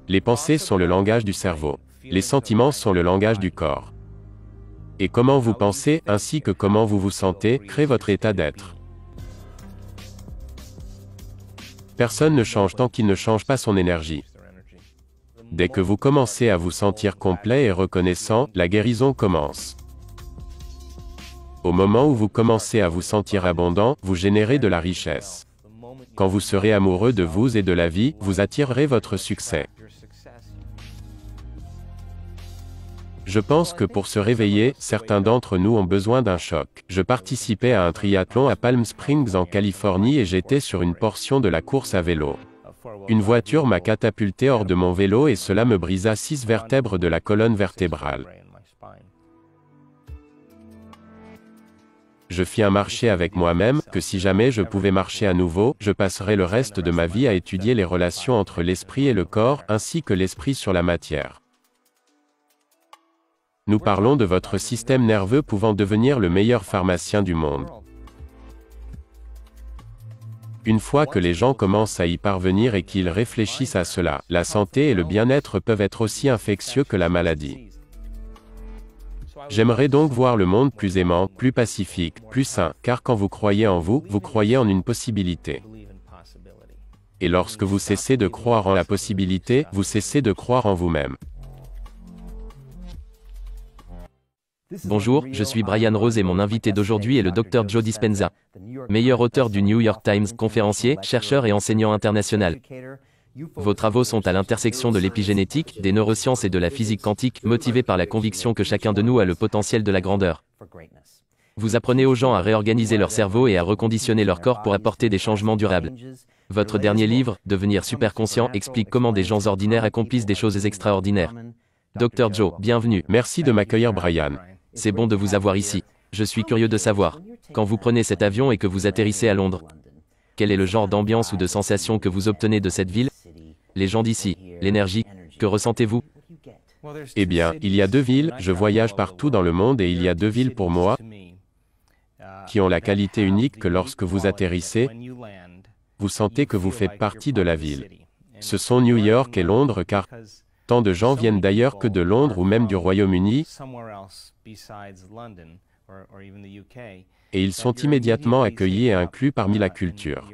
Les pensées sont le langage du cerveau. Les sentiments sont le langage du corps. Et comment vous pensez, ainsi que comment vous vous sentez, crée votre état d'être. Personne ne change tant qu'il ne change pas son énergie. Dès que vous commencez à vous sentir complet et reconnaissant, la guérison commence. Au moment où vous commencez à vous sentir abondant, vous générez de la richesse. Quand vous serez amoureux de vous et de la vie, vous attirerez votre succès. Je pense que pour se réveiller, certains d'entre nous ont besoin d'un choc. Je participais à un triathlon à Palm Springs en Californie et j'étais sur une portion de la course à vélo. Une voiture m'a catapulté hors de mon vélo et cela me brisa 6 vertèbres de la colonne vertébrale. Je fis un marché avec moi-même, que si jamais je pouvais marcher à nouveau, je passerais le reste de ma vie à étudier les relations entre l'esprit et le corps, ainsi que l'esprit sur la matière. Nous parlons de votre système nerveux pouvant devenir le meilleur pharmacien du monde. Une fois que les gens commencent à y parvenir et qu'ils réfléchissent à cela, la santé et le bien-être peuvent être aussi infectieux que la maladie. J'aimerais donc voir le monde plus aimant, plus pacifique, plus sain, car quand vous croyez en vous, vous croyez en une possibilité. Et lorsque vous cessez de croire en la possibilité, vous cessez de croire en vous-même. Bonjour, je suis Brian Rose et mon invité d'aujourd'hui est le Dr Joe Dispenza, meilleur auteur du New York Times, conférencier, chercheur et enseignant international. Vos travaux sont à l'intersection de l'épigénétique, des neurosciences et de la physique quantique, motivés par la conviction que chacun de nous a le potentiel de la grandeur. Vous apprenez aux gens à réorganiser leur cerveau et à reconditionner leur corps pour apporter des changements durables. Votre dernier livre, Devenir superconscient, explique comment des gens ordinaires accomplissent des choses extraordinaires. Dr Joe, bienvenue. Merci de m'accueillir, Brian. C'est bon de vous avoir ici. Je suis curieux de savoir, quand vous prenez cet avion et que vous atterrissez à Londres, quel est le genre d'ambiance ou de sensation que vous obtenez de cette ville? Les gens d'ici, l'énergie, que ressentez-vous? Eh bien, il y a 2 villes, je voyage partout dans le monde et il y a 2 villes pour moi, qui ont la qualité unique que lorsque vous atterrissez, vous sentez que vous faites partie de la ville. Ce sont New York et Londres car tant de gens viennent d'ailleurs que de Londres ou même du Royaume-Uni, et ils sont immédiatement accueillis et inclus parmi la culture.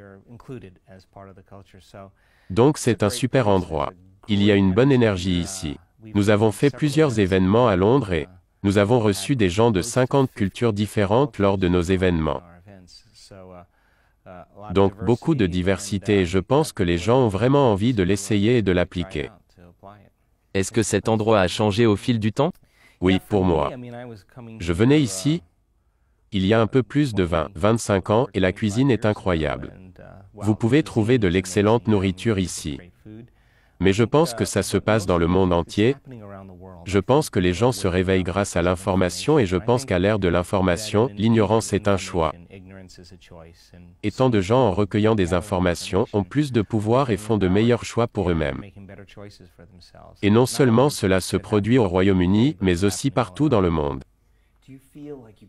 Donc c'est un super endroit. Il y a une bonne énergie ici. Nous avons fait plusieurs événements à Londres et nous avons reçu des gens de 50 cultures différentes lors de nos événements. Donc beaucoup de diversité et je pense que les gens ont vraiment envie de l'essayer et de l'appliquer. Est-ce que cet endroit a changé au fil du temps? Oui, pour moi. Je venais ici, il y a un peu plus de 25 ans et la cuisine est incroyable. Vous pouvez trouver de l'excellente nourriture ici. Mais je pense que ça se passe dans le monde entier. Je pense que les gens se réveillent grâce à l'information et je pense qu'à l'ère de l'information, l'ignorance est un choix. Et tant de gens en recueillant des informations ont plus de pouvoir et font de meilleurs choix pour eux-mêmes. Et non seulement cela se produit au Royaume-Uni, mais aussi partout dans le monde.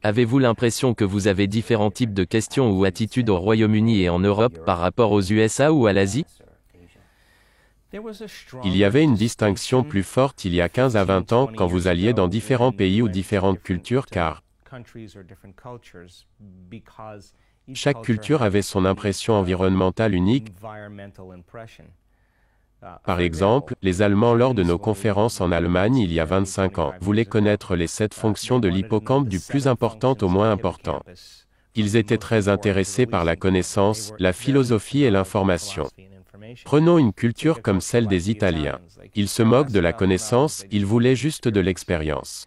Avez-vous l'impression que vous avez différents types de questions ou attitudes au Royaume-Uni et en Europe par rapport aux USA ou à l'Asie? Il y avait une distinction plus forte il y a 15 à 20 ans quand vous alliez dans différents pays ou différentes cultures car chaque culture avait son impression environnementale unique. Par exemple, les Allemands lors de nos conférences en Allemagne il y a 25 ans voulaient connaître les 7 fonctions de l'hippocampe du plus important au moins important. Ils étaient très intéressés par la connaissance, la philosophie et l'information. Prenons une culture comme celle des Italiens. Ils se moquent de la connaissance, ils voulaient juste de l'expérience.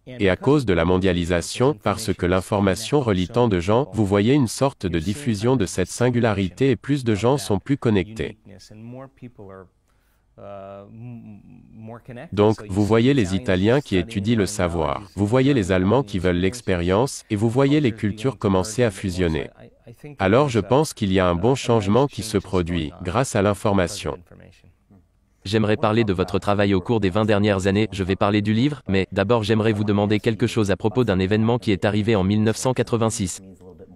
Et à cause de la mondialisation, parce que l'information relie tant de gens, vous voyez une sorte de diffusion de cette singularité et plus de gens sont plus connectés. Donc, vous voyez les Italiens qui étudient le savoir, vous voyez les Allemands qui veulent l'expérience, et vous voyez les cultures commencer à fusionner. Alors je pense qu'il y a un bon changement qui se produit, grâce à l'information. J'aimerais parler de votre travail au cours des 20 dernières années, je vais parler du livre, mais d'abord j'aimerais vous demander quelque chose à propos d'un événement qui est arrivé en 1986.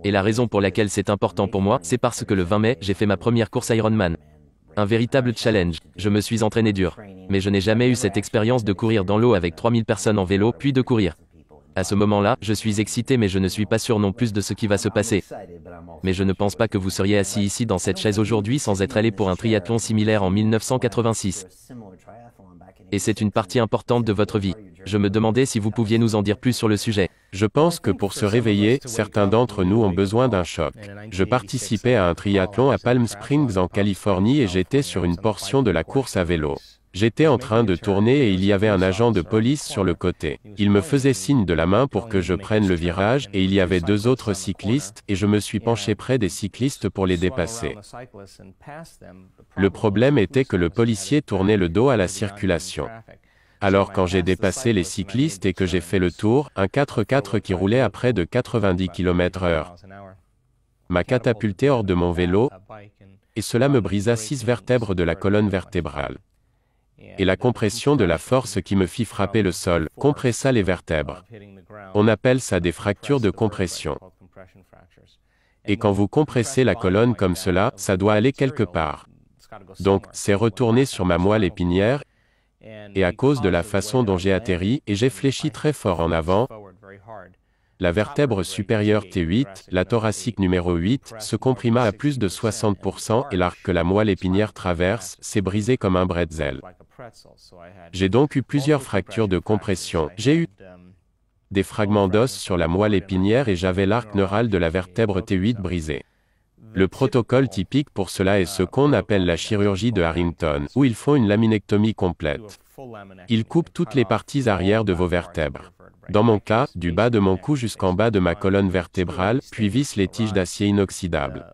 Et la raison pour laquelle c'est important pour moi, c'est parce que le 20 mai, j'ai fait ma première course Ironman. Un véritable challenge. Je me suis entraîné dur. Mais je n'ai jamais eu cette expérience de courir dans l'eau avec 3000 personnes en vélo, puis de courir. À ce moment-là, je suis excité mais je ne suis pas sûr non plus de ce qui va se passer. Mais je ne pense pas que vous seriez assis ici dans cette chaise aujourd'hui sans être allé pour un triathlon similaire en 1986. Et c'est une partie importante de votre vie. Je me demandais si vous pouviez nous en dire plus sur le sujet. Je pense que pour se réveiller, certains d'entre nous ont besoin d'un choc. Je participais à un triathlon à Palm Springs en Californie et j'étais sur une portion de la course à vélo. J'étais en train de tourner et il y avait un agent de police sur le côté. Il me faisait signe de la main pour que je prenne le virage et il y avait 2 autres cyclistes et je me suis penché près des cyclistes pour les dépasser. Le problème était que le policier tournait le dos à la circulation. Alors quand j'ai dépassé les cyclistes et que j'ai fait le tour, un 4x4 qui roulait à près de 90 km/h m'a catapulté hors de mon vélo et cela me brisa 6 vertèbres de la colonne vertébrale. Et la compression de la force qui me fit frapper le sol compressa les vertèbres. On appelle ça des fractures de compression. Et quand vous compressez la colonne comme cela, ça doit aller quelque part. Donc, c'est retourné sur ma moelle épinière, et à cause de la façon dont j'ai atterri, et j'ai fléchi très fort en avant, la vertèbre supérieure T8, la thoracique numéro 8, se comprima à plus de 60% et l'arc que la moelle épinière traverse s'est brisé comme un bretzel. J'ai donc eu plusieurs fractures de compression. J'ai eu des fragments d'os sur la moelle épinière et j'avais l'arc neural de la vertèbre T8 brisé. Le protocole typique pour cela est ce qu'on appelle la chirurgie de Harrington, où ils font une laminectomie complète. Ils coupent toutes les parties arrière de vos vertèbres. Dans mon cas, du bas de mon cou jusqu'en bas de ma colonne vertébrale, puis vissent les tiges d'acier inoxydable.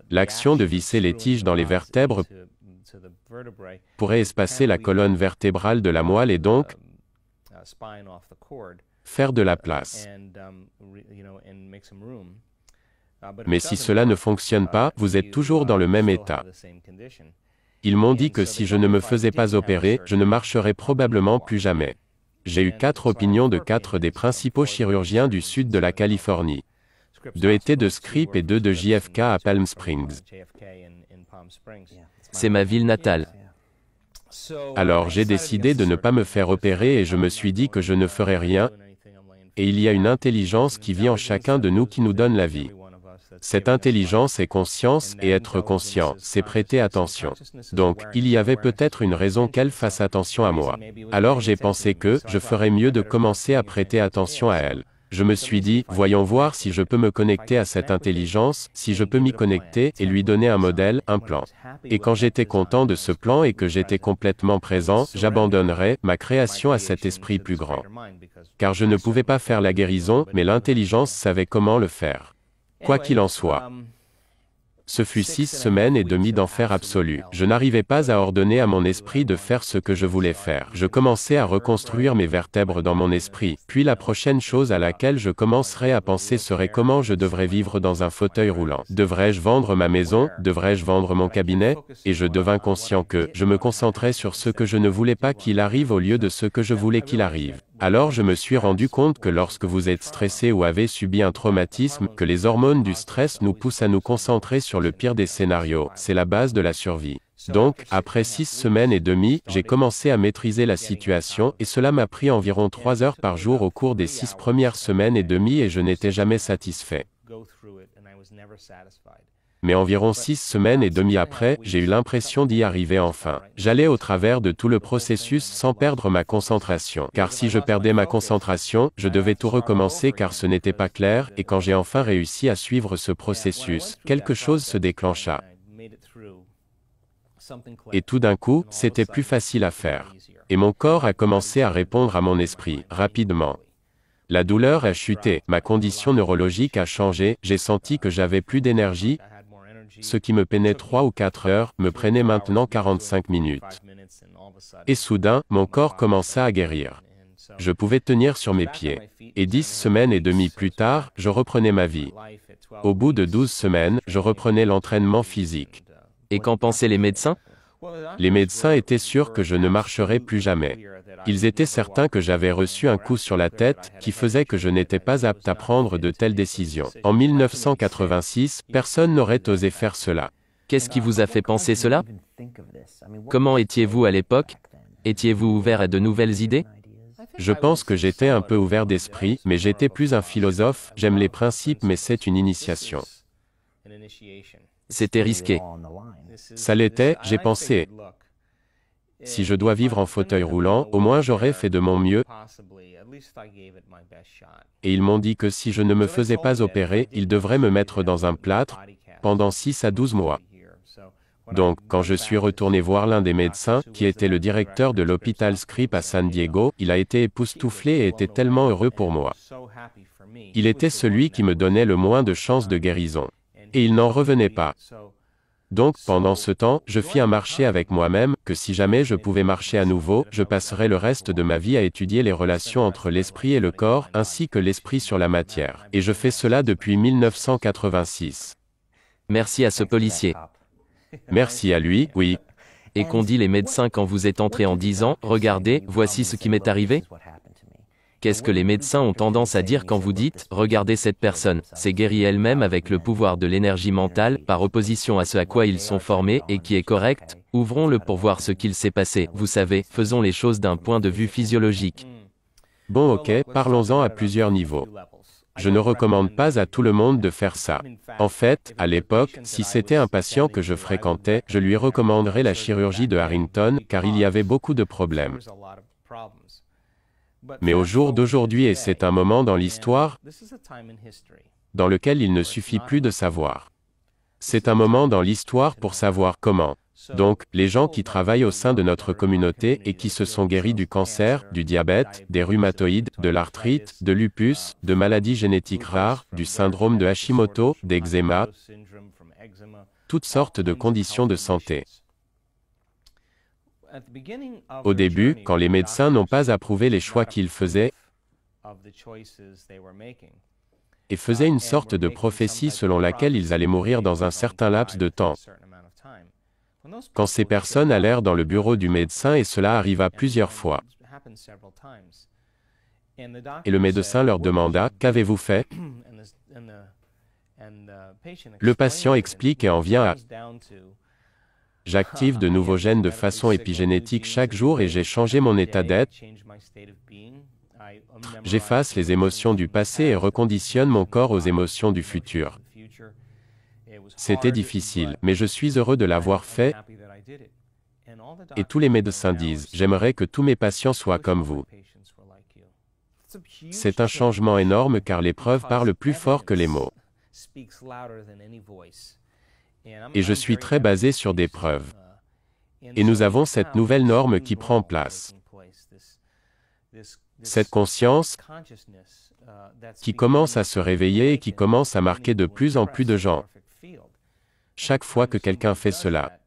L'action de visser les tiges dans les vertèbres pourrait espacer la colonne vertébrale de la moelle et donc faire de la place. Mais si cela ne fonctionne pas, vous êtes toujours dans le même état. Ils m'ont dit que si je ne me faisais pas opérer, je ne marcherais probablement plus jamais. J'ai eu 4 opinions de 4 des principaux chirurgiens du sud de la Californie. 2 étaient de Scripps et 2 de JFK à Palm Springs. C'est ma ville natale. Alors j'ai décidé de ne pas me faire opérer et je me suis dit que je ne ferais rien, et il y a une intelligence qui vit en chacun de nous qui nous donne la vie. Cette intelligence est conscience et être conscient, c'est prêter attention. Donc, il y avait peut-être une raison qu'elle fasse attention à moi. Alors j'ai pensé que je ferais mieux de commencer à prêter attention à elle. Je me suis dit, voyons voir si je peux me connecter à cette intelligence, si je peux m'y connecter et lui donner un modèle, un plan. Et quand j'étais content de ce plan et que j'étais complètement présent, j'abandonnerais ma création à cet esprit plus grand. Car je ne pouvais pas faire la guérison, mais l'intelligence savait comment le faire. Quoi qu'il en soit. Ce fut 6 semaines et demie d'enfer absolu. Je n'arrivais pas à ordonner à mon esprit de faire ce que je voulais faire. Je commençais à reconstruire mes vertèbres dans mon esprit. Puis la prochaine chose à laquelle je commencerais à penser serait comment je devrais vivre dans un fauteuil roulant. Devrais-je vendre ma maison? Devrais-je vendre mon cabinet? Et je devins conscient que je me concentrais sur ce que je ne voulais pas qu'il arrive au lieu de ce que je voulais qu'il arrive. Alors je me suis rendu compte que lorsque vous êtes stressé ou avez subi un traumatisme, que les hormones du stress nous poussent à nous concentrer sur le pire des scénarios, c'est la base de la survie. Donc, après 6 semaines et demie, j'ai commencé à maîtriser la situation et cela m'a pris environ 3 heures par jour au cours des 6 premières semaines et demie et je n'étais jamais satisfait. Mais environ 6 semaines et demie après, j'ai eu l'impression d'y arriver enfin. J'allais au travers de tout le processus sans perdre ma concentration. Car si je perdais ma concentration, je devais tout recommencer car ce n'était pas clair, et quand j'ai enfin réussi à suivre ce processus, quelque chose se déclencha. Et tout d'un coup, c'était plus facile à faire. Et mon corps a commencé à répondre à mon esprit, rapidement. La douleur a chuté, ma condition neurologique a changé, j'ai senti que j'avais plus d'énergie. Ce qui me peinait 3 ou 4 heures, me prenait maintenant 45 minutes. Et soudain, mon corps commença à guérir. Je pouvais tenir sur mes pieds. Et 10 semaines et demie plus tard, je reprenais ma vie. Au bout de 12 semaines, je reprenais l'entraînement physique. Et qu'en pensaient les médecins? Les médecins étaient sûrs que je ne marcherais plus jamais. Ils étaient certains que j'avais reçu un coup sur la tête, qui faisait que je n'étais pas apte à prendre de telles décisions. En 1986, personne n'aurait osé faire cela. Qu'est-ce qui vous a fait penser cela? Comment étiez-vous à l'époque? Étiez-vous ouvert à de nouvelles idées? Je pense que j'étais un peu ouvert d'esprit, mais j'étais plus un philosophe, j'aime les principes mais c'est une initiation. C'était risqué. Ça l'était, j'ai pensé. Si je dois vivre en fauteuil roulant, au moins j'aurais fait de mon mieux. Et ils m'ont dit que si je ne me faisais pas opérer, ils devraient me mettre dans un plâtre, pendant 6 à 12 mois. Donc, quand je suis retourné voir l'un des médecins, qui était le directeur de l'hôpital Scripps à San Diego, il a été époustouflé et était tellement heureux pour moi. Il était celui qui me donnait le moins de chances de guérison. Et il n'en revenait pas. Donc, pendant ce temps, je fis un marché avec moi-même, que si jamais je pouvais marcher à nouveau, je passerais le reste de ma vie à étudier les relations entre l'esprit et le corps, ainsi que l'esprit sur la matière. Et je fais cela depuis 1986. Merci à ce policier. Merci à lui, oui. Et qu'ont dit les médecins quand vous êtes entré en disant, regardez, voici ce qui m'est arrivé? Qu'est-ce que les médecins ont tendance à dire quand vous dites, regardez cette personne, s'est guérie elle-même avec le pouvoir de l'énergie mentale, par opposition à ce à quoi ils sont formés, et qui est correct? Ouvrons-le pour voir ce qu'il s'est passé. Vous savez, faisons les choses d'un point de vue physiologique. Bon ok, parlons-en à plusieurs niveaux. Je ne recommande pas à tout le monde de faire ça. En fait, à l'époque, si c'était un patient que je fréquentais, je lui recommanderais la chirurgie de Harrington, car il y avait beaucoup de problèmes. Mais au jour d'aujourd'hui, et c'est un moment dans l'histoire, dans lequel il ne suffit plus de savoir. C'est un moment dans l'histoire pour savoir comment. Donc, les gens qui travaillent au sein de notre communauté et qui se sont guéris du cancer, du diabète, des rhumatoïdes, de l'arthrite, de lupus, de maladies génétiques rares, du syndrome de Hashimoto, d'eczéma, toutes sortes de conditions de santé. Au début, quand les médecins n'ont pas approuvé les choix qu'ils faisaient, et faisaient une sorte de prophétie selon laquelle ils allaient mourir dans un certain laps de temps. Quand ces personnes allèrent dans le bureau du médecin et cela arriva plusieurs fois. Et le médecin leur demanda, « Qu'avez-vous fait ?» Le patient explique et en vient à « J'active de nouveaux gènes de façon épigénétique chaque jour et j'ai changé mon état d'être. J'efface les émotions du passé et reconditionne mon corps aux émotions du futur. C'était difficile, mais je suis heureux de l'avoir fait. » Et tous les médecins disent, « J'aimerais que tous mes patients soient comme vous. » C'est un changement énorme car les preuves parlent plus fort que les mots. Et je suis très basé sur des preuves. Et nous avons cette nouvelle norme qui prend place. Cette conscience qui commence à se réveiller et qui commence à marquer de plus en plus de gens. Chaque fois que quelqu'un fait cela,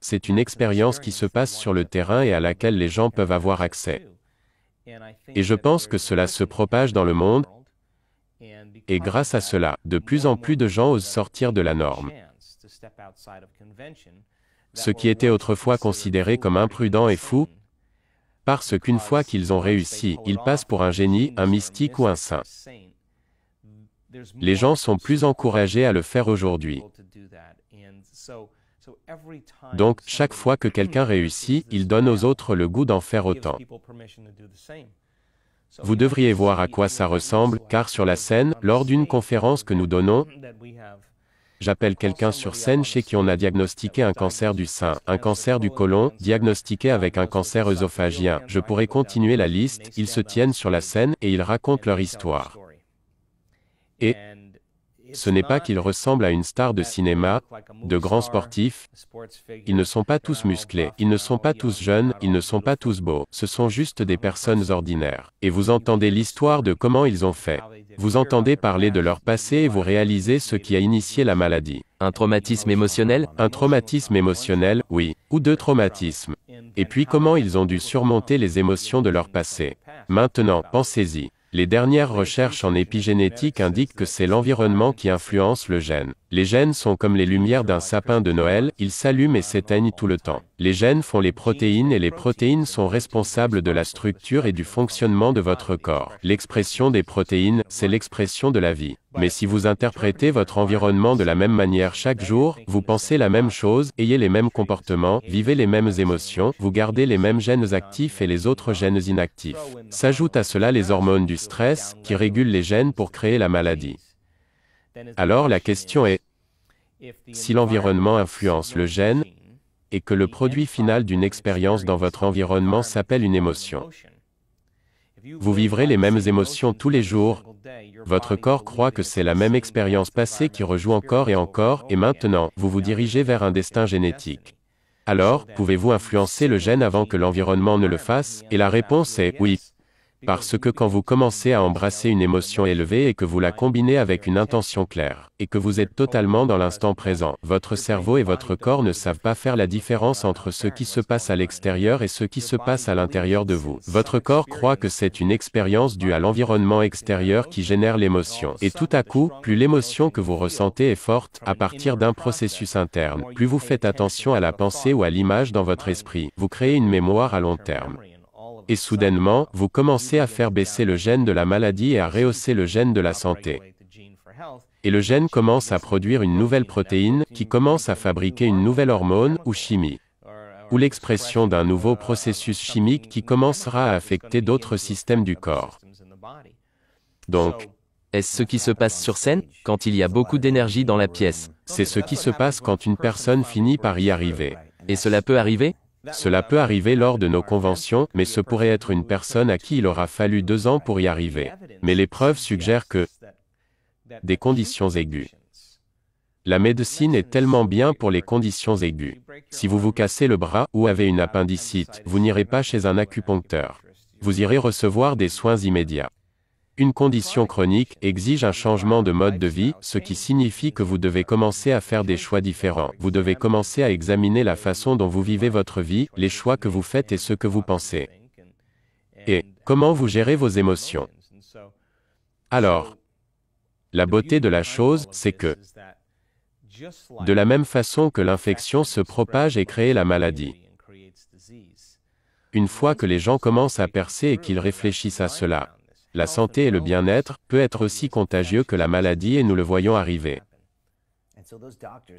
c'est une expérience qui se passe sur le terrain et à laquelle les gens peuvent avoir accès. Et je pense que cela se propage dans le monde, et grâce à cela, de plus en plus de gens osent sortir de la norme. Ce qui était autrefois considéré comme imprudent et fou, parce qu'une fois qu'ils ont réussi, ils passent pour un génie, un mystique ou un saint. Les gens sont plus encouragés à le faire aujourd'hui. Donc, chaque fois que quelqu'un réussit, il donne aux autres le goût d'en faire autant. Vous devriez voir à quoi ça ressemble, car sur la scène, lors d'une conférence que nous donnons, j'appelle quelqu'un sur scène chez qui on a diagnostiqué un cancer du sein, un cancer du côlon, diagnostiqué avec un cancer œsophagien. Je pourrais continuer la liste, ils se tiennent sur la scène et ils racontent leur histoire. Et ce n'est pas qu'ils ressemblent à une star de cinéma, de grands sportifs. Ils ne sont pas tous musclés, ils ne sont pas tous jeunes, ils ne sont pas tous beaux. Ce sont juste des personnes ordinaires. Et vous entendez l'histoire de comment ils ont fait. Vous entendez parler de leur passé et vous réalisez ce qui a initié la maladie. Un traumatisme émotionnel? Un traumatisme émotionnel, oui, ou deux traumatismes. Et puis comment ils ont dû surmonter les émotions de leur passé. Maintenant, pensez-y. Les dernières recherches en épigénétique indiquent que c'est l'environnement qui influence le gène. Les gènes sont comme les lumières d'un sapin de Noël, ils s'allument et s'éteignent tout le temps. Les gènes font les protéines et les protéines sont responsables de la structure et du fonctionnement de votre corps. L'expression des protéines, c'est l'expression de la vie. Mais si vous interprétez votre environnement de la même manière chaque jour, vous pensez la même chose, ayez les mêmes comportements, vivez les mêmes émotions, vous gardez les mêmes gènes actifs et les autres gènes inactifs. S'ajoutent à cela les hormones du stress, qui régulent les gènes pour créer la maladie. Alors la question est, si l'environnement influence le gène, et que le produit final d'une expérience dans votre environnement s'appelle une émotion. Vous vivrez les mêmes émotions tous les jours, votre corps croit que c'est la même expérience passée qui rejoue encore, et maintenant, vous vous dirigez vers un destin génétique. Alors, pouvez-vous influencer le gène avant que l'environnement ne le fasse? Et la réponse est oui. Parce que quand vous commencez à embrasser une émotion élevée et que vous la combinez avec une intention claire, et que vous êtes totalement dans l'instant présent, votre cerveau et votre corps ne savent pas faire la différence entre ce qui se passe à l'extérieur et ce qui se passe à l'intérieur de vous. Votre corps croit que c'est une expérience due à l'environnement extérieur qui génère l'émotion. Et tout à coup, plus l'émotion que vous ressentez est forte, à partir d'un processus interne, plus vous faites attention à la pensée ou à l'image dans votre esprit, vous créez une mémoire à long terme. Et soudainement, vous commencez à faire baisser le gène de la maladie et à rehausser le gène de la santé. Et le gène commence à produire une nouvelle protéine, qui commence à fabriquer une nouvelle hormone, ou chimie. Ou l'expression d'un nouveau processus chimique qui commencera à affecter d'autres systèmes du corps. Donc, est-ce ce qui se passe sur scène, quand il y a beaucoup d'énergie dans la pièce? C'est ce qui se passe quand une personne finit par y arriver. Et cela peut arriver? Cela peut arriver lors de nos conventions, mais ce pourrait être une personne à qui il aura fallu 2 ans pour y arriver. Mais les preuves suggèrent que des conditions aiguës. La médecine est tellement bien pour les conditions aiguës. Si vous vous cassez le bras ou avez une appendicite, vous n'irez pas chez un acupuncteur. Vous irez recevoir des soins immédiats. Une condition chronique exige un changement de mode de vie, ce qui signifie que vous devez commencer à faire des choix différents. Vous devez commencer à examiner la façon dont vous vivez votre vie, les choix que vous faites et ce que vous pensez. Et comment vous gérez vos émotions. Alors, la beauté de la chose, c'est que, de la même façon que l'infection se propage et crée la maladie, une fois que les gens commencent à percer et qu'ils réfléchissent à cela, la santé et le bien-être peut être aussi contagieux que la maladie et nous le voyons arriver.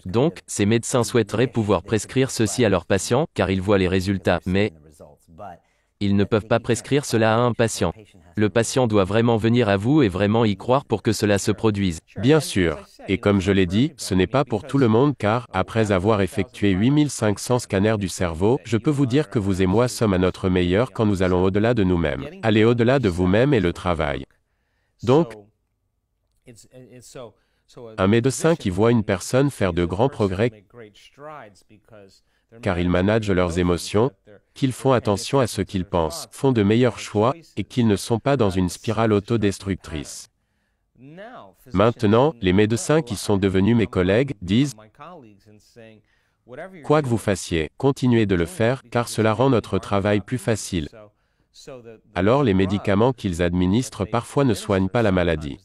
Donc, ces médecins souhaiteraient pouvoir prescrire ceci à leurs patients, car ils voient les résultats, mais ils ne peuvent pas prescrire cela à un patient. Le patient doit vraiment venir à vous et vraiment y croire pour que cela se produise. Bien sûr. Et comme je l'ai dit, ce n'est pas pour tout le monde car, après avoir effectué 8500 scanners du cerveau, je peux vous dire que vous et moi sommes à notre meilleur quand nous allons au-delà de nous-mêmes. Allez au-delà de vous-même et le travail. Donc, un médecin qui voit une personne faire de grands progrès car ils managent leurs émotions, qu'ils font attention à ce qu'ils pensent, font de meilleurs choix, et qu'ils ne sont pas dans une spirale autodestructrice. Maintenant, les médecins qui sont devenus mes collègues disent « Quoi que vous fassiez, continuez de le faire, car cela rend notre travail plus facile. » Alors les médicaments qu'ils administrent parfois ne soignent pas la maladie.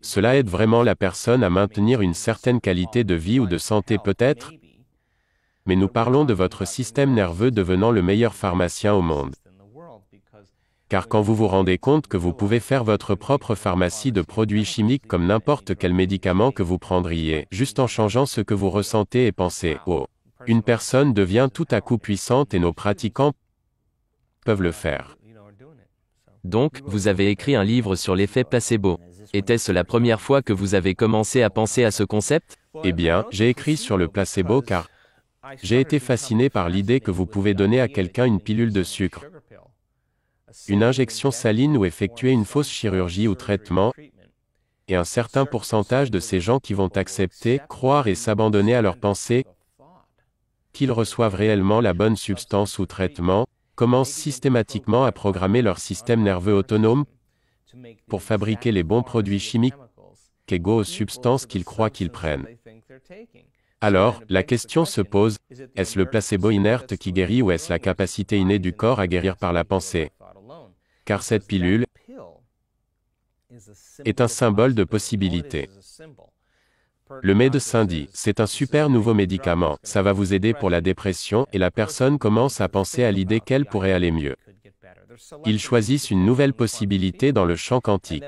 Cela aide vraiment la personne à maintenir une certaine qualité de vie ou de santé peut-être, mais nous parlons de votre système nerveux devenant le meilleur pharmacien au monde. Car quand vous vous rendez compte que vous pouvez faire votre propre pharmacie de produits chimiques comme n'importe quel médicament que vous prendriez, juste en changeant ce que vous ressentez et pensez, oh, une personne devient tout à coup puissante et nos pratiquants peuvent le faire. Donc, vous avez écrit un livre sur l'effet placebo. Était-ce la première fois que vous avez commencé à penser à ce concept? Eh bien, j'ai écrit sur le placebo car j'ai été fasciné par l'idée que vous pouvez donner à quelqu'un une pilule de sucre, une injection saline ou effectuer une fausse chirurgie ou traitement, et un certain pourcentage de ces gens qui vont accepter, croire et s'abandonner à leurs pensées, qu'ils reçoivent réellement la bonne substance ou traitement, commencent systématiquement à programmer leur système nerveux autonome pour fabriquer les bons produits chimiques égaux aux substances qu'ils croient qu'ils prennent. Alors, la question se pose, est-ce le placebo inerte qui guérit ou est-ce la capacité innée du corps à guérir par la pensée? Car cette pilule est un symbole de possibilité. Le médecin dit, c'est un super nouveau médicament, ça va vous aider pour la dépression, et la personne commence à penser à l'idée qu'elle pourrait aller mieux. Ils choisissent une nouvelle possibilité dans le champ quantique.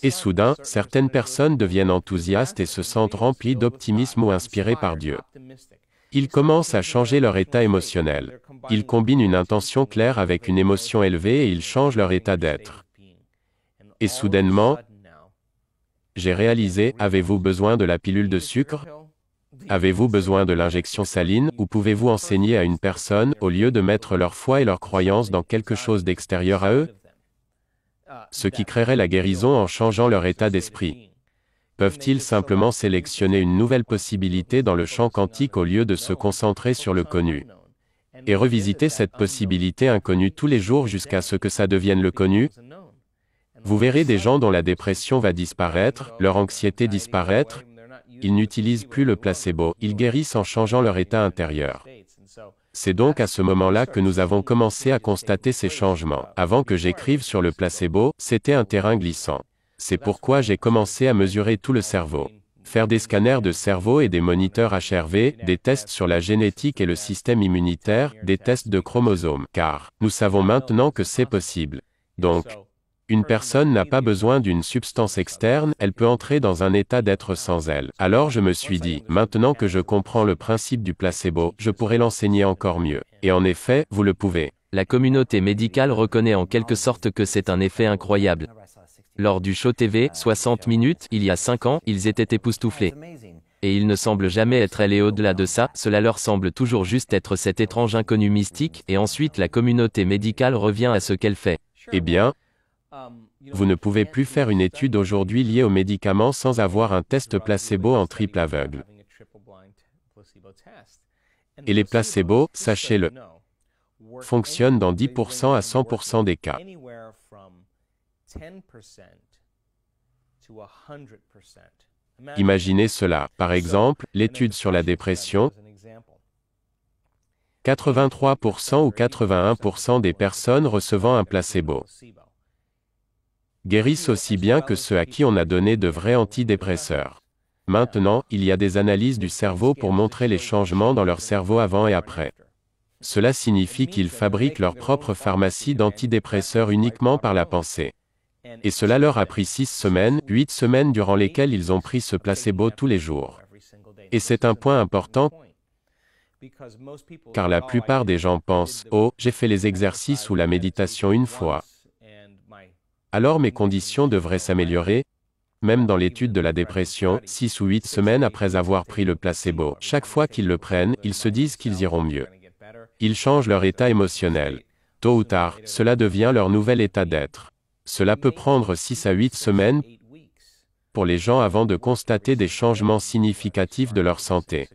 Et soudain, certaines personnes deviennent enthousiastes et se sentent remplies d'optimisme ou inspirées par Dieu. Ils commencent à changer leur état émotionnel. Ils combinent une intention claire avec une émotion élevée et ils changent leur état d'être. Et soudainement, j'ai réalisé, avez-vous besoin de la pilule de sucre? Avez-vous besoin de l'injection saline, ou pouvez-vous enseigner à une personne, au lieu de mettre leur foi et leur croyance dans quelque chose d'extérieur à eux? Ce qui créerait la guérison en changeant leur état d'esprit. Peuvent-ils simplement sélectionner une nouvelle possibilité dans le champ quantique au lieu de se concentrer sur le connu? Et revisiter cette possibilité inconnue tous les jours jusqu'à ce que ça devienne le connu? Vous verrez des gens dont la dépression va disparaître, leur anxiété disparaître. Ils n'utilisent plus le placebo, ils guérissent en changeant leur état intérieur. C'est donc à ce moment-là que nous avons commencé à constater ces changements. Avant que j'écrive sur le placebo, c'était un terrain glissant. C'est pourquoi j'ai commencé à mesurer tout le cerveau. Faire des scanners de cerveau et des moniteurs HRV, des tests sur la génétique et le système immunitaire, des tests de chromosomes, car nous savons maintenant que c'est possible. Donc, une personne n'a pas besoin d'une substance externe, elle peut entrer dans un état d'être sans elle. Alors je me suis dit, maintenant que je comprends le principe du placebo, je pourrais l'enseigner encore mieux. Et en effet, vous le pouvez. La communauté médicale reconnaît en quelque sorte que c'est un effet incroyable. Lors du show TV, 60 minutes, il y a 5 ans, ils étaient époustouflés. Et ils ne semblent jamais être allés au-delà de ça, cela leur semble toujours juste être cet étrange inconnu mystique, et ensuite la communauté médicale revient à ce qu'elle fait. Eh bien, vous ne pouvez plus faire une étude aujourd'hui liée aux médicaments sans avoir un test placebo en triple aveugle. Et les placebos, sachez-le, fonctionnent dans 10% à 100% des cas. Imaginez cela. Par exemple, l'étude sur la dépression, 83% ou 81% des personnes recevant un placebo guérissent aussi bien que ceux à qui on a donné de vrais antidépresseurs. Maintenant, il y a des analyses du cerveau pour montrer les changements dans leur cerveau avant et après. Cela signifie qu'ils fabriquent leur propre pharmacie d'antidépresseurs uniquement par la pensée. Et cela leur a pris 6 semaines, 8 semaines durant lesquelles ils ont pris ce placebo tous les jours. Et c'est un point important, car la plupart des gens pensent, « Oh, j'ai fait les exercices ou la méditation une fois. Alors mes conditions devraient s'améliorer ». Même dans l'étude de la dépression, 6 ou 8 semaines après avoir pris le placebo, chaque fois qu'ils le prennent, ils se disent qu'ils iront mieux. Ils changent leur état émotionnel. Tôt ou tard, cela devient leur nouvel état d'être. Cela peut prendre 6 à 8 semaines pour les gens avant de constater des changements significatifs de leur santé.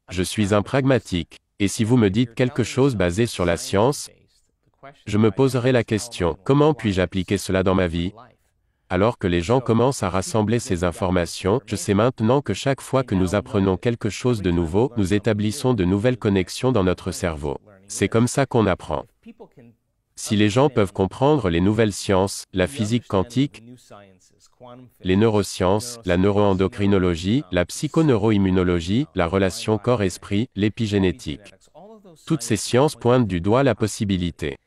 Je suis un pragmatique, et si vous me dites quelque chose basé sur la science, je me poserai la question, comment puis-je appliquer cela dans ma vie? Alors que les gens commencent à rassembler ces informations, je sais maintenant que chaque fois que nous apprenons quelque chose de nouveau, nous établissons de nouvelles connexions dans notre cerveau. C'est comme ça qu'on apprend. Si les gens peuvent comprendre les nouvelles sciences, la physique quantique, les neurosciences, la neuroendocrinologie, la psychoneuroimmunologie, la relation corps-esprit, l'épigénétique, toutes ces sciences pointent du doigt la possibilité.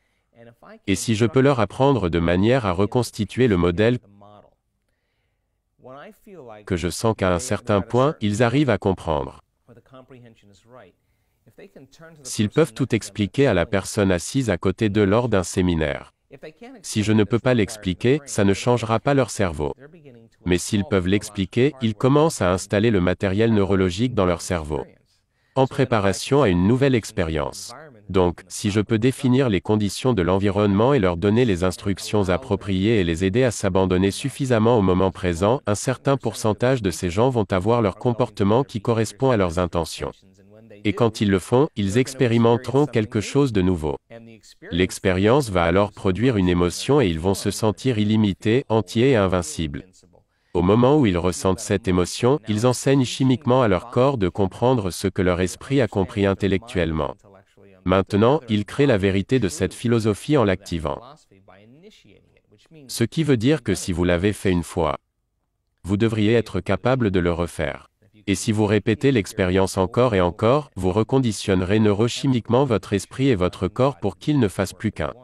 Et si je peux leur apprendre de manière à reconstituer le modèle que je sens qu'à un certain point, ils arrivent à comprendre. S'ils peuvent tout expliquer à la personne assise à côté d'eux lors d'un séminaire. Si je ne peux pas l'expliquer, ça ne changera pas leur cerveau. Mais s'ils peuvent l'expliquer, ils commencent à installer le matériel neurologique dans leur cerveau, en préparation à une nouvelle expérience. Donc, si je peux définir les conditions de l'environnement et leur donner les instructions appropriées et les aider à s'abandonner suffisamment au moment présent, un certain pourcentage de ces gens vont avoir leur comportement qui correspond à leurs intentions. Et quand ils le font, ils expérimenteront quelque chose de nouveau. L'expérience va alors produire une émotion et ils vont se sentir illimités, entiers et invincibles. Au moment où ils ressentent cette émotion, ils enseignent chimiquement à leur corps de comprendre ce que leur esprit a compris intellectuellement. Maintenant, ils créent la vérité de cette philosophie en l'activant. Ce qui veut dire que si vous l'avez fait une fois, vous devriez être capable de le refaire. Et si vous répétez l'expérience encore et encore, vous reconditionnerez neurochimiquement votre esprit et votre corps pour qu'ils ne fassent plus qu'un.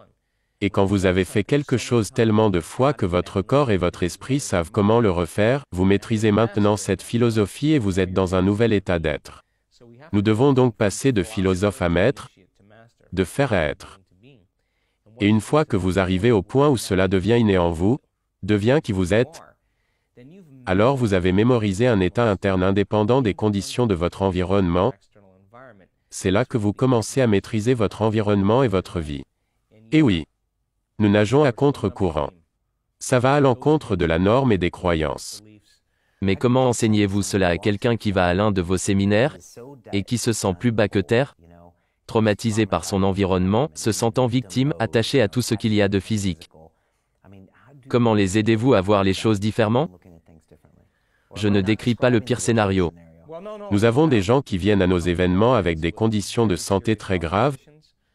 Et quand vous avez fait quelque chose tellement de fois que votre corps et votre esprit savent comment le refaire, vous maîtrisez maintenant cette philosophie et vous êtes dans un nouvel état d'être. Nous devons donc passer de philosophe à maître, de faire à être. Et une fois que vous arrivez au point où cela devient inné en vous, devient qui vous êtes, alors vous avez mémorisé un état interne indépendant des conditions de votre environnement. C'est là que vous commencez à maîtriser votre environnement et votre vie. Et oui, nous nageons à contre-courant. Ça va à l'encontre de la norme et des croyances. Mais comment enseignez-vous cela à quelqu'un qui va à l'un de vos séminaires et qui se sent plus bas que terre, traumatisé par son environnement, se sentant victime, attaché à tout ce qu'il y a de physique? Comment les aidez-vous à voir les choses différemment? Je ne décris pas le pire scénario. Nous avons des gens qui viennent à nos événements avec des conditions de santé très graves.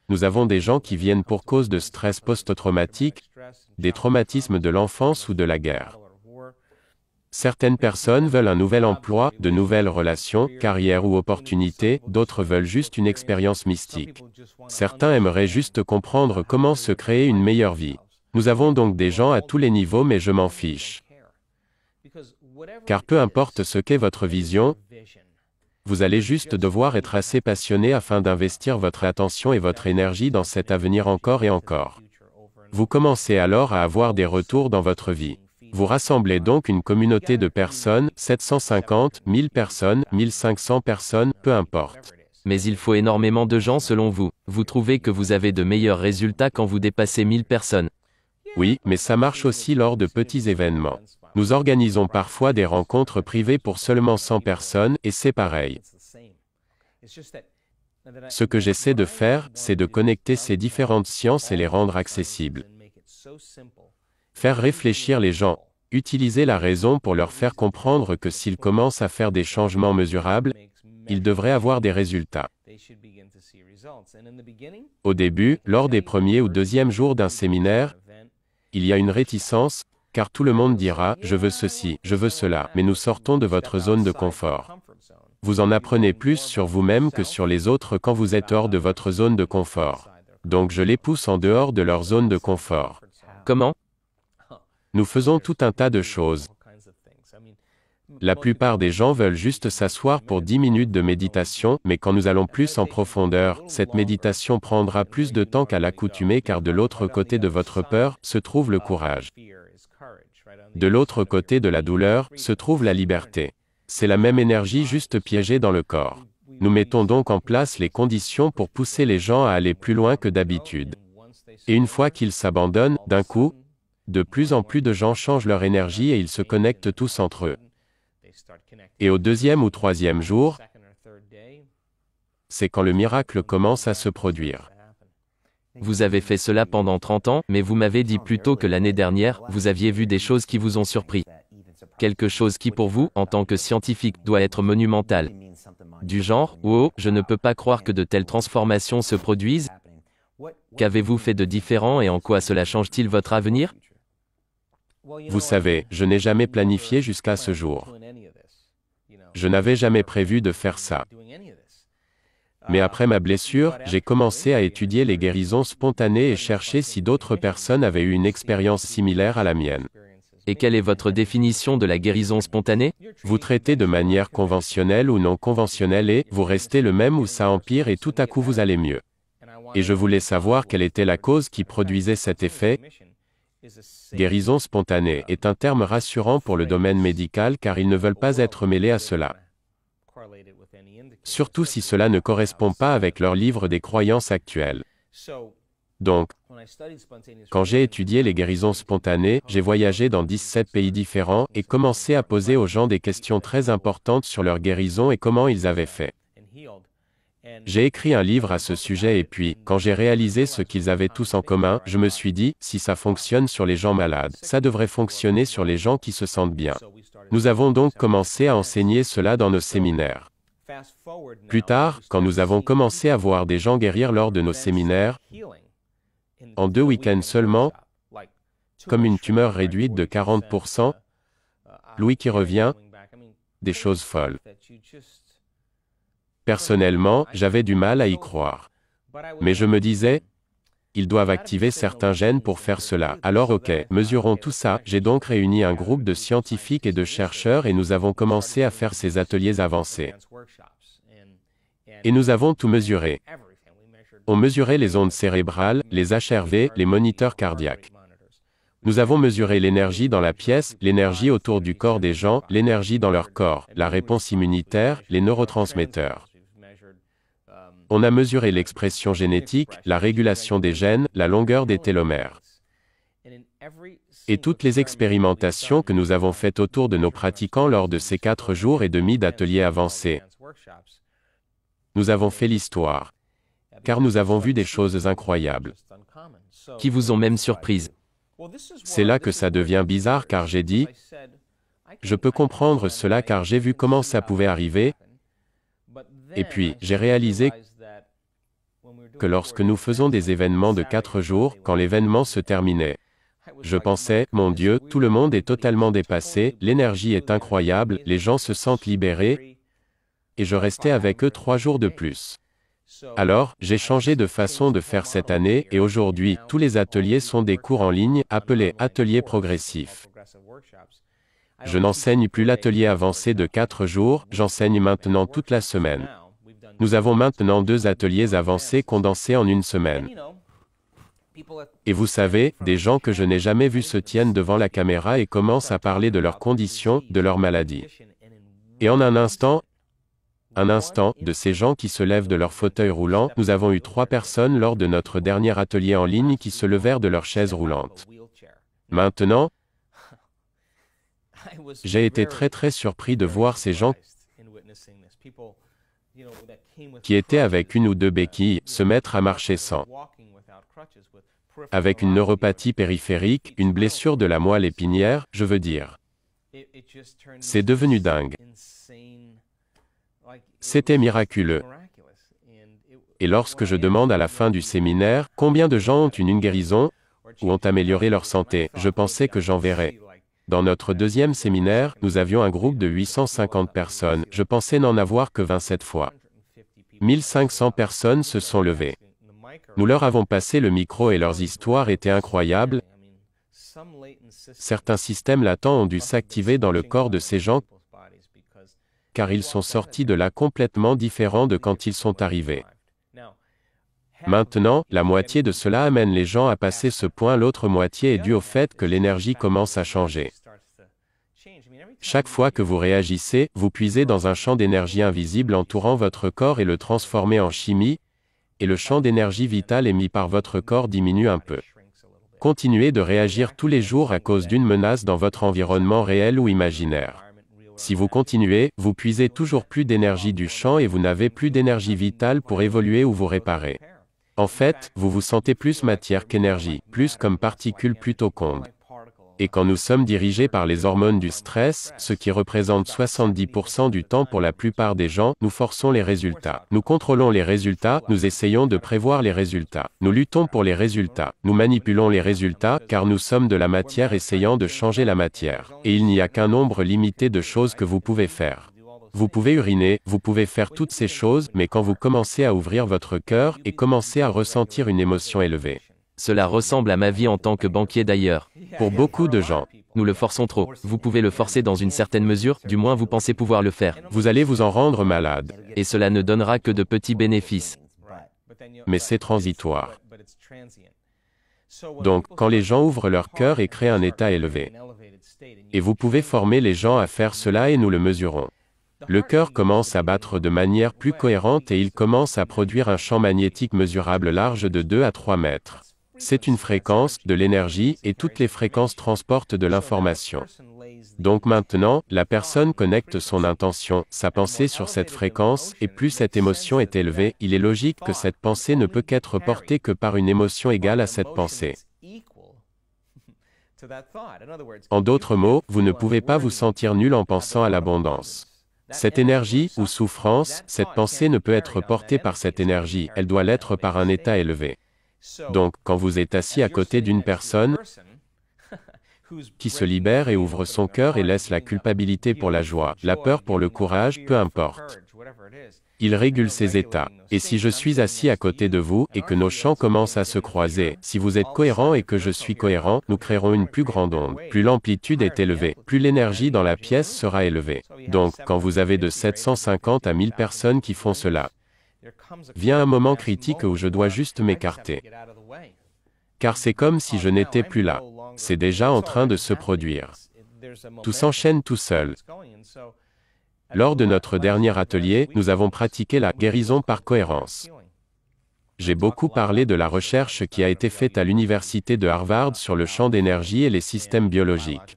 Nous avons des gens qui viennent pour cause de stress post-traumatique, des traumatismes de l'enfance ou de la guerre. Certaines personnes veulent un nouvel emploi, de nouvelles relations, carrière ou opportunités, d'autres veulent juste une expérience mystique. Certains aimeraient juste comprendre comment se créer une meilleure vie. Nous avons donc des gens à tous les niveaux mais je m'en fiche. Car peu importe ce qu'est votre vision, vous allez juste devoir être assez passionné afin d'investir votre attention et votre énergie dans cet avenir encore et encore. Vous commencez alors à avoir des retours dans votre vie. Vous rassemblez donc une communauté de personnes, 750, 1000 personnes, 1500 personnes, peu importe. Mais il faut énormément de gens selon vous. Vous trouvez que vous avez de meilleurs résultats quand vous dépassez 1000 personnes. Oui, mais ça marche aussi lors de petits événements. Nous organisons parfois des rencontres privées pour seulement 100 personnes, et c'est pareil. Ce que j'essaie de faire, c'est de connecter ces différentes sciences et les rendre accessibles. Faire réfléchir les gens, utiliser la raison pour leur faire comprendre que s'ils commencent à faire des changements mesurables, ils devraient avoir des résultats. Au début, lors des premiers ou deuxièmes jours d'un séminaire, il y a une réticence, car tout le monde dira « je veux ceci, je veux cela », mais nous sortons de votre zone de confort. Vous en apprenez plus sur vous-même que sur les autres quand vous êtes hors de votre zone de confort. Donc je les pousse en dehors de leur zone de confort. Comment? Nous faisons tout un tas de choses. La plupart des gens veulent juste s'asseoir pour 10 minutes de méditation, mais quand nous allons plus en profondeur, cette méditation prendra plus de temps qu'à l'accoutumée car de l'autre côté de votre peur, se trouve le courage. De l'autre côté de la douleur, se trouve la liberté. C'est la même énergie juste piégée dans le corps. Nous mettons donc en place les conditions pour pousser les gens à aller plus loin que d'habitude. Et une fois qu'ils s'abandonnent, d'un coup, de plus en plus de gens changent leur énergie et ils se connectent tous entre eux. Et au deuxième ou troisième jour, c'est quand le miracle commence à se produire. Vous avez fait cela pendant 30 ans, mais vous m'avez dit plus tôt que l'année dernière, vous aviez vu des choses qui vous ont surpris. Quelque chose qui pour vous, en tant que scientifique, doit être monumental. Du genre, oh, je ne peux pas croire que de telles transformations se produisent. Qu'avez-vous fait de différent et en quoi cela change-t-il votre avenir? Vous savez, je n'ai jamais planifié jusqu'à ce jour. Je n'avais jamais prévu de faire ça. Mais après ma blessure, j'ai commencé à étudier les guérisons spontanées et chercher si d'autres personnes avaient eu une expérience similaire à la mienne. Et quelle est votre définition de la guérison spontanée? Vous traitez de manière conventionnelle ou non conventionnelle et vous restez le même ou ça empire et tout à coup vous allez mieux. Et je voulais savoir quelle était la cause qui produisait cet effet. Guérison spontanée est un terme rassurant pour le domaine médical car ils ne veulent pas être mêlés à cela. Surtout si cela ne correspond pas avec leur livre des croyances actuelles. Donc, quand j'ai étudié les guérisons spontanées, j'ai voyagé dans 17 pays différents et commencé à poser aux gens des questions très importantes sur leur guérison et comment ils avaient fait. J'ai écrit un livre à ce sujet et puis, quand j'ai réalisé ce qu'ils avaient tous en commun, je me suis dit, si ça fonctionne sur les gens malades, ça devrait fonctionner sur les gens qui se sentent bien. Nous avons donc commencé à enseigner cela dans nos séminaires. Plus tard, quand nous avons commencé à voir des gens guérir lors de nos séminaires, en 2 week-ends seulement, comme une tumeur réduite de 40%, l'ouïe qui revient, des choses folles. Personnellement, j'avais du mal à y croire. Mais je me disais, ils doivent activer certains gènes pour faire cela. Alors ok, mesurons tout ça. J'ai donc réuni un groupe de scientifiques et de chercheurs et nous avons commencé à faire ces ateliers avancés. Et nous avons tout mesuré. On mesurait les ondes cérébrales, les HRV, les moniteurs cardiaques. Nous avons mesuré l'énergie dans la pièce, l'énergie autour du corps des gens, l'énergie dans leur corps, la réponse immunitaire, les neurotransmetteurs. On a mesuré l'expression génétique, la régulation des gènes, la longueur des télomères. Et toutes les expérimentations que nous avons faites autour de nos pratiquants lors de ces 4 jours et demi d'ateliers avancés. Nous avons fait l'histoire. Car nous avons vu des choses incroyables. Qui vous ont même surprise. C'est là que ça devient bizarre car j'ai dit, je peux comprendre cela car j'ai vu comment ça pouvait arriver. Et puis, j'ai réalisé que lorsque nous faisons des événements de 4 jours, quand l'événement se terminait, je pensais, mon Dieu, tout le monde est totalement dépassé, l'énergie est incroyable, les gens se sentent libérés, et je restais avec eux 3 jours de plus. Alors, j'ai changé de façon de faire cette année, et aujourd'hui, tous les ateliers sont des cours en ligne, appelés ateliers progressifs. Je n'enseigne plus l'atelier avancé de 4 jours, j'enseigne maintenant toute la semaine. Nous avons maintenant 2 ateliers avancés condensés en une semaine. Et vous savez, des gens que je n'ai jamais vus se tiennent devant la caméra et commencent à parler de leurs conditions, de leurs maladies. Et en un instant, de ces gens qui se lèvent de leur fauteuil roulant, nous avons eu 3 personnes lors de notre dernier atelier en ligne qui se levèrent de leur chaise roulante. Maintenant, j'ai été très surpris de voir ces gens qui étaient avec 1 ou 2 béquilles se mettre à marcher sans. Avec une neuropathie périphérique, une blessure de la moelle épinière, je veux dire. C'est devenu dingue. C'était miraculeux. Et lorsque je demande à la fin du séminaire, combien de gens ont une guérison, ou ont amélioré leur santé, je pensais que j'en verrais. Dans notre deuxième séminaire, nous avions un groupe de 850 personnes, je pensais n'en avoir que 27 fois. 1500 personnes se sont levées. Nous leur avons passé le micro et leurs histoires étaient incroyables. Certains systèmes latents ont dû s'activer dans le corps de ces gens, car ils sont sortis de là complètement différents de quand ils sont arrivés. Maintenant, la moitié de cela amène les gens à passer ce point, l'autre moitié est due au fait que l'énergie commence à changer. Chaque fois que vous réagissez, vous puisez dans un champ d'énergie invisible entourant votre corps et le transformez en chimie, et le champ d'énergie vitale émis par votre corps diminue un peu. Continuez de réagir tous les jours à cause d'une menace dans votre environnement réel ou imaginaire. Si vous continuez, vous puisez toujours plus d'énergie du champ et vous n'avez plus d'énergie vitale pour évoluer ou vous réparer. En fait, vous vous sentez plus matière qu'énergie, plus comme particule plutôt qu'onde. Et quand nous sommes dirigés par les hormones du stress, ce qui représente 70% du temps pour la plupart des gens, nous forçons les résultats. Nous contrôlons les résultats, nous essayons de prévoir les résultats. Nous luttons pour les résultats. Nous manipulons les résultats, car nous sommes de la matière essayant de changer la matière. Et il n'y a qu'un nombre limité de choses que vous pouvez faire. Vous pouvez uriner, vous pouvez faire toutes ces choses, mais quand vous commencez à ouvrir votre cœur et commencez à ressentir une émotion élevée. Cela ressemble à ma vie en tant que banquier d'ailleurs. Pour beaucoup de gens, nous le forçons trop. Vous pouvez le forcer dans une certaine mesure, du moins vous pensez pouvoir le faire. Vous allez vous en rendre malade. Et cela ne donnera que de petits bénéfices. Mais c'est transitoire. Donc, quand les gens ouvrent leur cœur et créent un état élevé. Et vous pouvez former les gens à faire cela et nous le mesurons. Le cœur commence à battre de manière plus cohérente et il commence à produire un champ magnétique mesurable large de 2 à 3 mètres. C'est une fréquence, de l'énergie, et toutes les fréquences transportent de l'information. Donc maintenant, la personne connecte son intention, sa pensée sur cette fréquence, et plus cette émotion est élevée, il est logique que cette pensée ne peut qu'être portée que par une émotion égale à cette pensée. En d'autres mots, vous ne pouvez pas vous sentir nul en pensant à l'abondance. Cette énergie, ou souffrance, cette pensée ne peut être portée par cette énergie, elle doit l'être par un état élevé. Donc, quand vous êtes assis à côté d'une personne qui se libère et ouvre son cœur et laisse la culpabilité pour la joie, la peur pour le courage, peu importe. Il régule ses états. Et si je suis assis à côté de vous, et que nos champs commencent à se croiser, si vous êtes cohérent et que je suis cohérent, nous créerons une plus grande onde. Plus l'amplitude est élevée, plus l'énergie dans la pièce sera élevée. Donc, quand vous avez de 750 à 1000 personnes qui font cela, vient un moment critique où je dois juste m'écarter. Car c'est comme si je n'étais plus là. C'est déjà en train de se produire. Tout s'enchaîne tout seul. Lors de notre dernier atelier, nous avons pratiqué la guérison par cohérence. J'ai beaucoup parlé de la recherche qui a été faite à l'université de Harvard sur le champ d'énergie et les systèmes biologiques.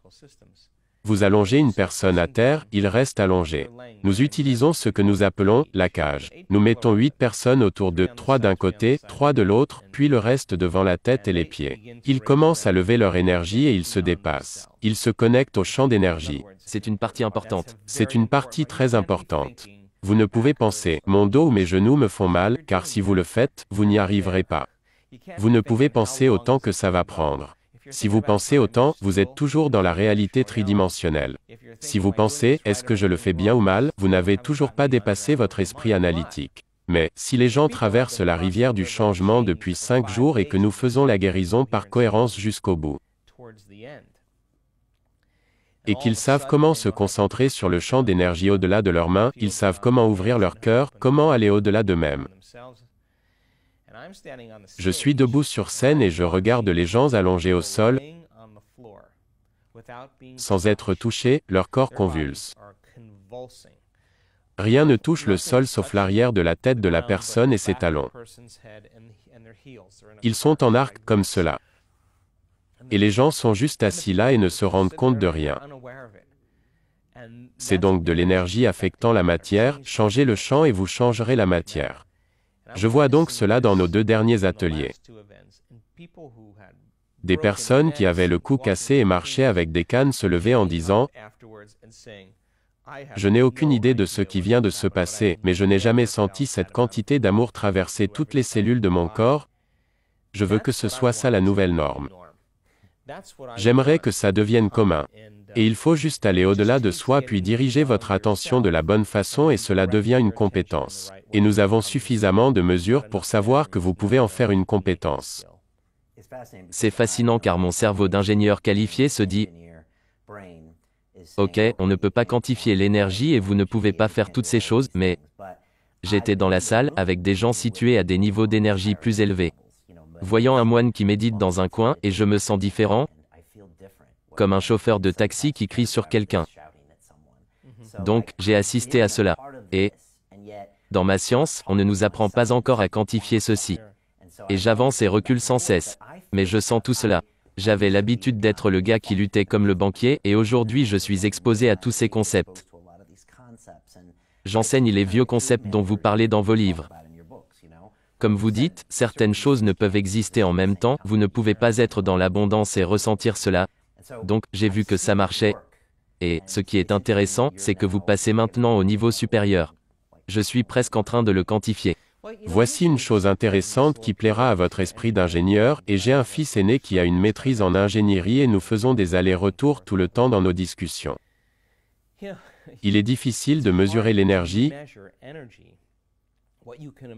Vous allongez une personne à terre, il reste allongé. Nous utilisons ce que nous appelons la cage. Nous mettons 8 personnes autour d'eux, 3 d'un côté, 3 de l'autre, puis le reste devant la tête et les pieds. Ils commencent à lever leur énergie et ils se dépassent. Ils se connectent au champ d'énergie. C'est une partie importante. C'est une partie très importante. Vous ne pouvez penser, mon dos ou mes genoux me font mal, car si vous le faites, vous n'y arriverez pas. Vous ne pouvez penser au temps que ça va prendre. Si vous pensez au temps, vous êtes toujours dans la réalité tridimensionnelle. Si vous pensez, est-ce que je le fais bien ou mal, vous n'avez toujours pas dépassé votre esprit analytique. Mais, si les gens traversent la rivière du changement depuis 5 jours et que nous faisons la guérison par cohérence jusqu'au bout, et qu'ils savent comment se concentrer sur le champ d'énergie au-delà de leurs mains, ils savent comment ouvrir leur cœur, comment aller au-delà d'eux-mêmes. Je suis debout sur scène et je regarde les gens allongés au sol, sans être touchés, leur corps convulse. Rien ne touche le sol sauf l'arrière de la tête de la personne et ses talons. Ils sont en arc comme cela. Et les gens sont juste assis là et ne se rendent compte de rien. C'est donc de l'énergie affectant la matière, changez le champ et vous changerez la matière. Je vois donc cela dans nos 2 derniers ateliers. Des personnes qui avaient le cou cassé et marchaient avec des cannes se levaient en disant « Je n'ai aucune idée de ce qui vient de se passer, mais je n'ai jamais senti cette quantité d'amour traverser toutes les cellules de mon corps. Je veux que ce soit ça la nouvelle norme. J'aimerais que ça devienne commun. Et il faut juste aller au-delà de soi puis diriger votre attention de la bonne façon et cela devient une compétence. Et nous avons suffisamment de mesures pour savoir que vous pouvez en faire une compétence. » C'est fascinant car mon cerveau d'ingénieur qualifié se dit « Ok, on ne peut pas quantifier l'énergie et vous ne pouvez pas faire toutes ces choses, mais j'étais dans la salle avec des gens situés à des niveaux d'énergie plus élevés. Voyant un moine qui médite dans un coin et je me sens différent, comme un chauffeur de taxi qui crie sur quelqu'un. Donc, j'ai assisté à cela. Et, dans ma science, on ne nous apprend pas encore à quantifier ceci. Et j'avance et recule sans cesse. Mais je sens tout cela. J'avais l'habitude d'être le gars qui luttait comme le banquier, et aujourd'hui je suis exposé à tous ces concepts. J'enseigne les vieux concepts dont vous parlez dans vos livres. Comme vous dites, certaines choses ne peuvent exister en même temps, vous ne pouvez pas être dans l'abondance et ressentir cela. Donc, j'ai vu que ça marchait. Et, ce qui est intéressant, c'est que vous passez maintenant au niveau supérieur. Je suis presque en train de le quantifier. Voici une chose intéressante qui plaira à votre esprit d'ingénieur, et j'ai un fils aîné qui a une maîtrise en ingénierie et nous faisons des allers-retours tout le temps dans nos discussions. Il est difficile de mesurer l'énergie,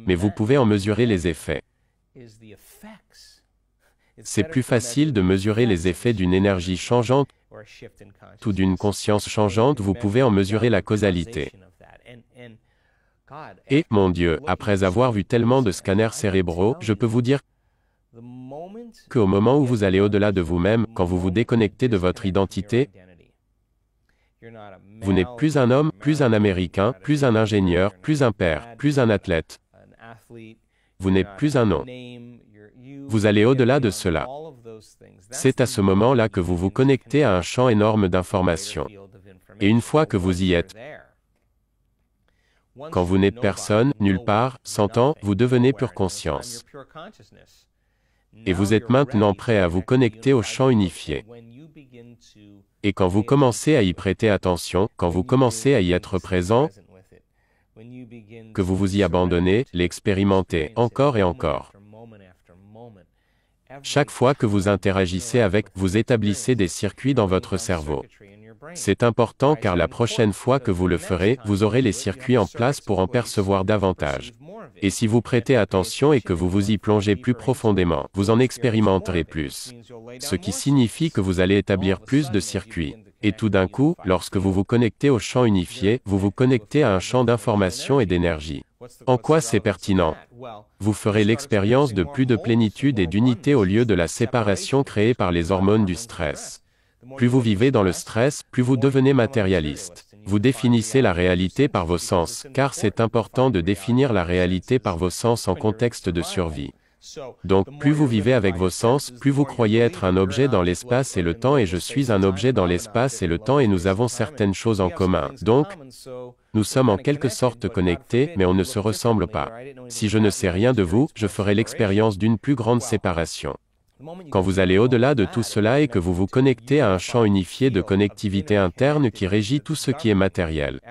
mais vous pouvez en mesurer les effets. C'est plus facile de mesurer les effets d'une énergie changeante ou d'une conscience changeante, vous pouvez en mesurer la causalité. Et, mon Dieu, après avoir vu tellement de scanners cérébraux, je peux vous dire qu'au moment où vous allez au-delà de vous-même, quand vous vous déconnectez de votre identité, vous n'êtes plus un homme, plus un Américain, plus un ingénieur, plus un père, plus un athlète. Vous n'êtes plus un nom. Vous allez au-delà de cela. C'est à ce moment-là que vous vous connectez à un champ énorme d'informations. Et une fois que vous y êtes, quand vous n'êtes personne, nulle part, sans temps, vous devenez pure conscience. Et vous êtes maintenant prêt à vous connecter au champ unifié. Et quand vous commencez à y prêter attention, quand vous commencez à y être présent, que vous vous y abandonnez, l'expérimentez encore et encore. Chaque fois que vous interagissez avec, vous établissez des circuits dans votre cerveau. C'est important car la prochaine fois que vous le ferez, vous aurez les circuits en place pour en percevoir davantage. Et si vous prêtez attention et que vous vous y plongez plus profondément, vous en expérimenterez plus. Ce qui signifie que vous allez établir plus de circuits. Et tout d'un coup, lorsque vous vous connectez au champ unifié, vous vous connectez à un champ d'information et d'énergie. En quoi c'est pertinent? Vous ferez l'expérience de plus de plénitude et d'unité au lieu de la séparation créée par les hormones du stress. Plus vous vivez dans le stress, plus vous devenez matérialiste. Vous définissez la réalité par vos sens, car c'est important de définir la réalité par vos sens en contexte de survie. Donc, plus vous vivez avec vos sens, plus vous croyez être un objet dans l'espace et le temps et je suis un objet dans l'espace et le temps et nous avons certaines choses en commun. Donc, nous sommes en quelque sorte connectés, mais on ne se ressemble pas. Si je ne sais rien de vous, je ferai l'expérience d'une plus grande séparation. Quand vous allez au-delà de tout cela et que vous vous connectez à un champ unifié de connectivité interne qui régit tout ce qui est matériel,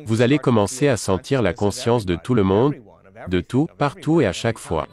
vous allez commencer à sentir la conscience de tout le monde, de tout, partout et à chaque fois.